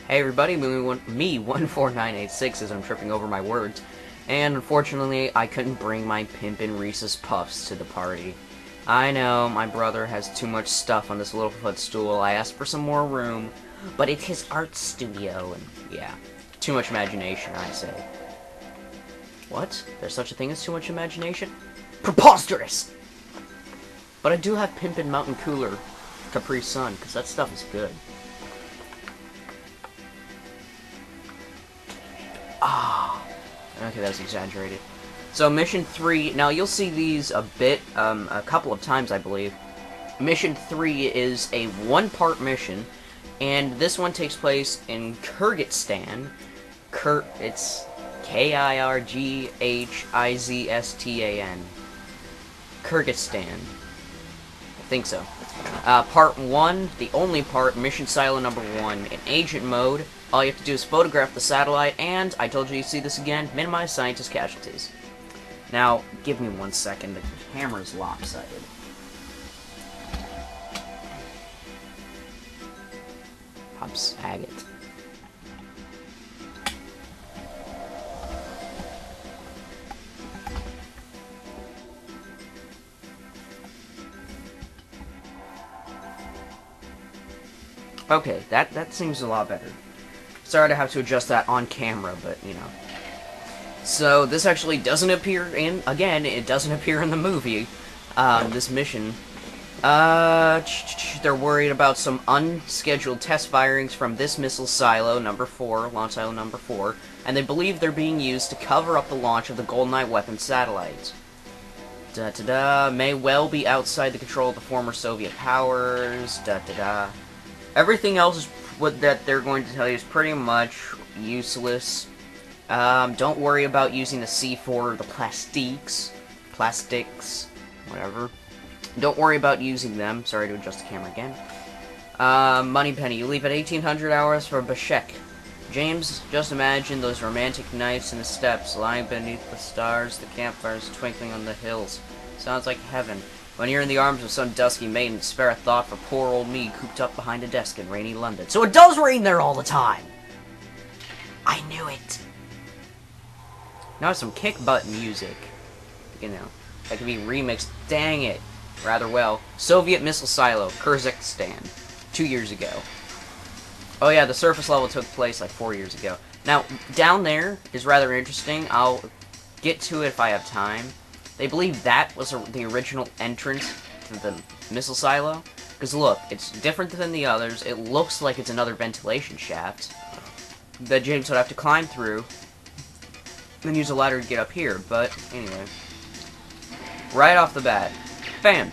Hey everybody, me 14986 as I'm tripping over my words, and unfortunately I couldn't bring my Pimpin' Reese's Puffs to the party. I know, my brother has too much stuff on this little footstool. I asked for some more room, but it's his art studio, and yeah, too much imagination, I say. What? There's such a thing as too much imagination? Preposterous! But I do have Pimpin' Mountain Cooler Capri Sun, because that stuff is good. Okay, that's exaggerated. So, Mission 3, now you'll see these a couple of times, I believe. Mission 3 is a one-part mission, and this one takes place in Kirghizstan. It's Kirghizstan. Kirghizstan. I think so. Part 1, the only part, Mission Silo number 1, in agent mode. All you have to do is photograph the satellite, and, I told you you'd see this again, minimize scientist casualties. Now, give me 1 second, the camera's lopsided. Pops agate. Okay, that seems a lot better. Sorry to have to adjust that on camera, but, you know. So, this actually doesn't appear in, again, it doesn't appear in the movie, this mission. They're worried about some unscheduled test firings from this missile silo, number 4, launch silo number 4, and they believe they're being used to cover up the launch of the Goldeneye weapon satellites. May well be outside the control of the former Soviet powers, Everything else is that they're going to tell you is pretty much useless. Don't worry about using the C4 or the plastics, whatever. Don't worry about using them. Sorry to adjust the camera again. Moneypenny, you leave at 1800 hours for Bishkek. James, just imagine those romantic nights in the steppes, lying beneath the stars, the campfires twinkling on the hills. Sounds like heaven. When you're in the arms of some dusky maiden, spare a thought for poor old me cooped up behind a desk in rainy London. So it does rain there all the time! I knew it! Now some kick-butt music. You know, that can be remixed, dang it, rather well. Soviet missile silo, Kirghizstan, 2 years ago. Oh yeah, the surface level took place like 4 years ago. Now, down there is rather interesting. I'll get to it if I have time. They believe that was the original entrance to the missile silo. Because look, it's different than the others. It looks like it's another ventilation shaft that James would have to climb through, then use a ladder to get up here. But anyway, right off the bat, fan.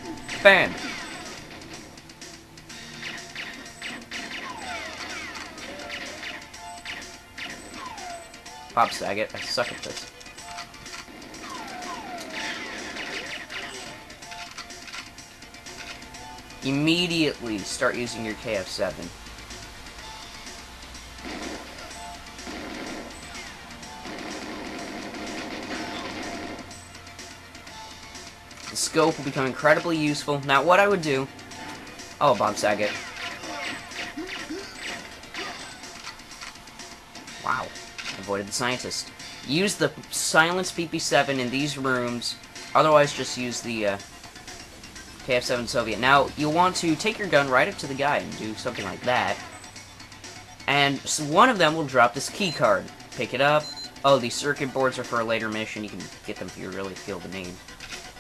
Pop Saget, I suck at this. Immediately start using your KF-7. The scope will become incredibly useful. Now, what I would do... Oh, Bob Saget. Wow. Avoided the scientist. Use the silenced PP-7 in these rooms. Otherwise, just use the... KF-7 Soviet. Now, you'll want to take your gun right up to the guy and do something like that. And so one of them will drop this key card. Pick it up. Oh, these circuit boards are for a later mission. You can get them if you really feel the need.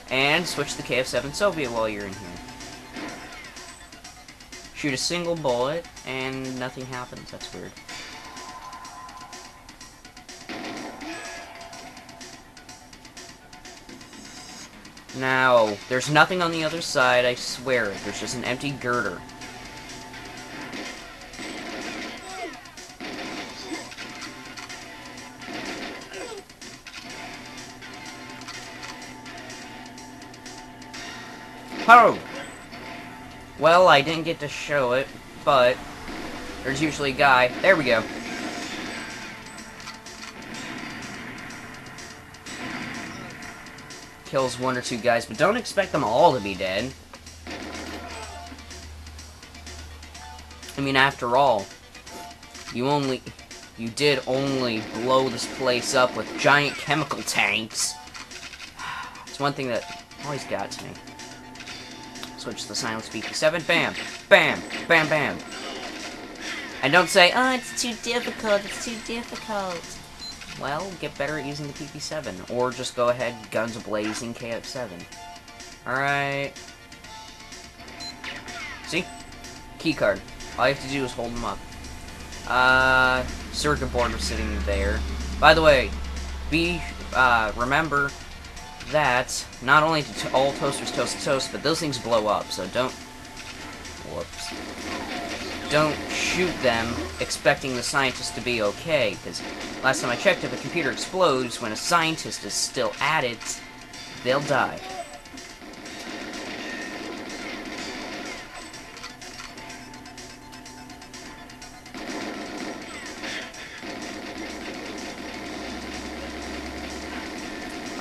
And switch the KF-7 Soviet while you're in here. Shoot a single bullet, and nothing happens. That's weird. Now, there's nothing on the other side, I swear. There's just an empty girder. Oh! Well, I didn't get to show it, but there's usually a guy. There we go. Kills 1 or 2 guys, but don't expect them all to be dead. I mean, after all, You did only blow this place up with giant chemical tanks. It's one thing that always got me. Switch to the silence BP7. Bam! Bam! Bam! Bam! And don't say, oh, it's too difficult, it's too difficult. Well, get better at using the PP7. Or just go ahead, guns blazing, KF7. Alright. See? Keycard. All you have to do is hold them up. Circuit board was sitting there. By the way, remember that not only do all toasters toast, but those things blow up, so don't... Whoops. Don't shoot them expecting the scientist to be okay, because last time I checked, if a computer explodes when a scientist is still at it, they'll die.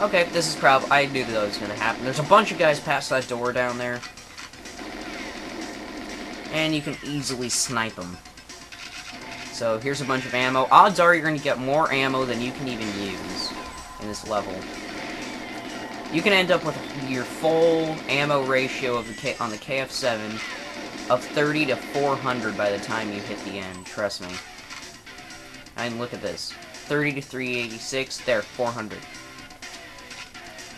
Okay, this is probably... I knew that was going to happen. There's a bunch of guys past that door down there. And you can easily snipe them. So, here's a bunch of ammo. Odds are you're going to get more ammo than you can even use in this level. You can end up with your full ammo ratio of on the KF7 of 30 to 400 by the time you hit the end. Trust me. And look at this. 30 to 386. There, 400.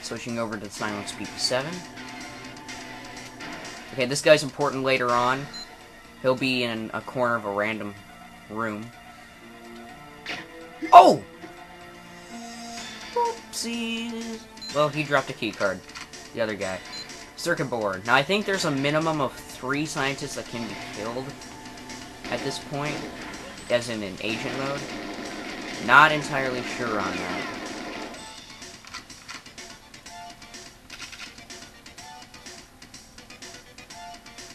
Switching over to the silence BP7. Okay, this guy's important later on. He'll be in a corner of a random room. Oh! Oopsies. Well, he dropped a keycard. The other guy. Circuit board. Now, I think there's a minimum of 3 scientists that can be killed at this point, as in agent mode. Not entirely sure on that.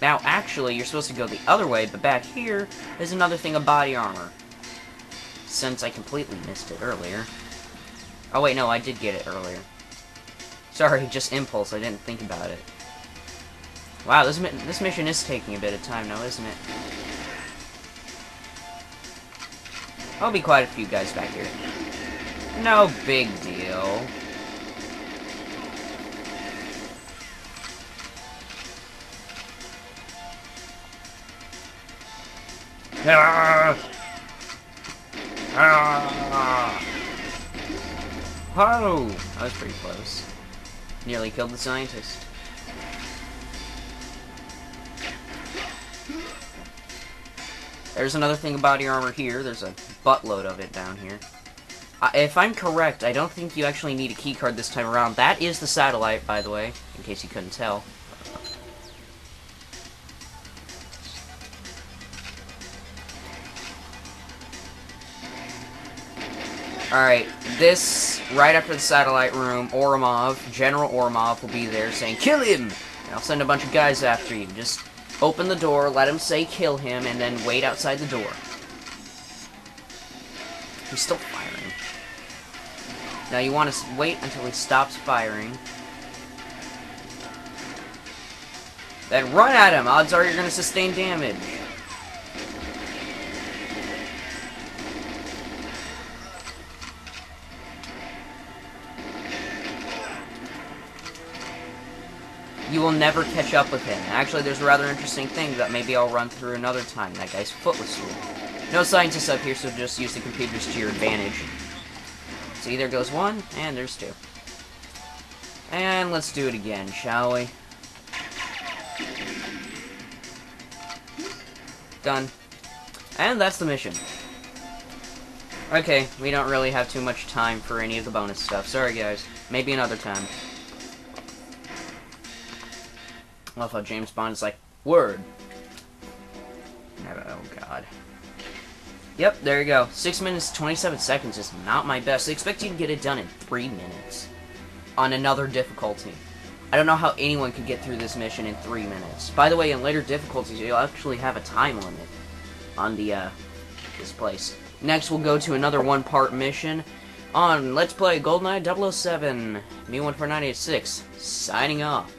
Now, actually, you're supposed to go the other way, but back here is another thing of body armor. Since I completely missed it earlier. Oh, wait, no, I did get it earlier. Sorry, just impulse, I didn't think about it. Wow, this mission is taking a bit of time now, isn't it? I'll be quite a few guys back here. No big deal. Ah! Ah! Oh! That was pretty close. Nearly killed the scientist. There's another thing of body armor here. There's a buttload of it down here. If I'm correct, I don't think you actually need a keycard this time around. That is the satellite, by the way, in case you couldn't tell. Alright, this, right after the satellite room, Oromov, General Oromov will be there saying, "Kill him!" And I'll send a bunch of guys after you. Just open the door, let him say kill him, and then wait outside the door. He's still firing. Now you want to wait until he stops firing. Then run at him! Odds are you're going to sustain damage. You will never catch up with him. Actually, there's a rather interesting thing that maybe I'll run through another time. That guy's foot was through. No scientists up here, so just use the computers to your advantage. See, there goes one, and there's 2. And let's do it again, shall we? Done. And that's the mission. Okay, we don't really have too much time for any of the bonus stuff. Sorry, guys. Maybe another time. I love how James Bond is like, word. Oh, God. Yep, there you go. 6 minutes, 27 seconds is not my best. I expect you to get it done in 3 minutes. On another difficulty. I don't know how anyone could get through this mission in 3 minutes. By the way, in later difficulties, you'll actually have a time limit on the, this place. Next, we'll go to another one-part mission on Let's Play Goldeneye 007. Me 14986, signing off.